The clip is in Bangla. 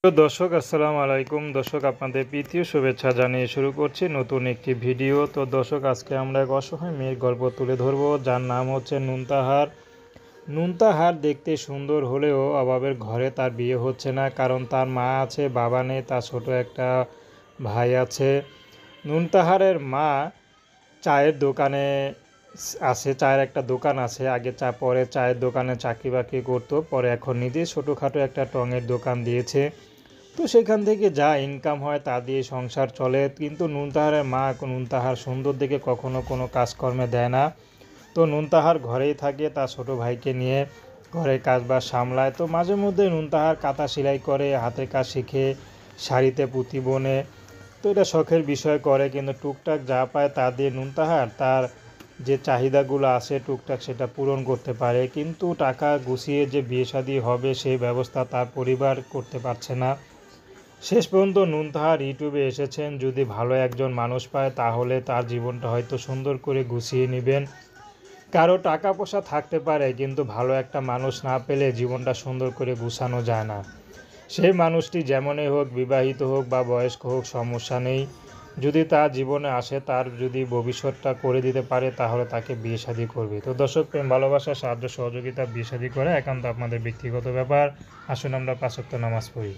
তো দর্শক আসসালামু আলাইকুম। দর্শক আপনাদের প্রীতীয় শুভেচ্ছা জানিয়ে শুরু করছি নতুন একটি ভিডিও। তো দর্শক আজকে আমরা এক অসহায় মেয়ের গল্প তুলে ধরবো, যার নাম হচ্ছে নুনতাহার। নুনতাহার দেখতে সুন্দর হলেও অভাবের ঘরে তার বিয়ে হচ্ছে না, কারণ তার মা আছে, বাবা নেই, তার ছোট একটা ভাই আছে। নুনতাহারের মা চায়ের দোকানে আছে, চায়ের একটা দোকান আছে। আগে পরে চায়ের দোকানে চাকরি বাকরি করতো, পরে এখন নিজে ছোটোখাটো একটা টঙের দোকান দিয়েছে। তো সেখান থেকে যা ইনকাম হয় তা দিয়ে সংসার চলে। কিন্তু নুনতাহারের মা নুনতাহার সুন্দর দেখে কখনো কোনো কাজকর্মে দেয় না। তো নুনতাহার ঘরেই থাকে, তার ছোটো ভাইকে নিয়ে ঘরের কাজবাজ সামলায়। তো মাঝে মধ্যে নুনতাহার কাঁথা সেলাই করে, হাতের কাজ শিখে, শাড়িতে পুঁতি বোনে। তো এটা শখের বিষয় করে, কিন্তু টুকটাক যা পায় তা দিয়ে নুনতাহার তার যে চাহিদাগুলো আছে টুকটাক সেটা পূরণ করতে পারে। কিন্তু টাকা গুছিয়ে যে বিয়ে শাদী হবে সেই ব্যবস্থা তার পরিবার করতে পারছে না। শেষ পর্যন্ত নুনতাহার ইউটিউবে এসেছেন, যদি ভালো একজন মানুষ পায় তাহলে তার জীবনটা হয়তো সুন্দর করে গুছিয়ে নেবেন। কারো টাকা পয়সা থাকতে পারে, কিন্তু ভালো একটা মানুষ না পেলে জীবনটা সুন্দর করে গুছানো যায় না। সেই মানুষটি যেমনই হোক, বিবাহিত হোক বা বয়স্ক হোক, সমস্যা নেই। যদি তার জীবনে আসে, তার যদি ভবিষ্যৎটা করে দিতে পারে তাহলে তাকে বিয়ে শাদী করবে। তো দর্শক, প্রেম ভালোবাসা সাহায্য সহযোগিতা বিয়ে শাদী করে একান্ত আপনাদের ব্যক্তিগত ব্যাপার। আসুন আমরা ৫ ওয়াক্ত নামাজ পড়ি।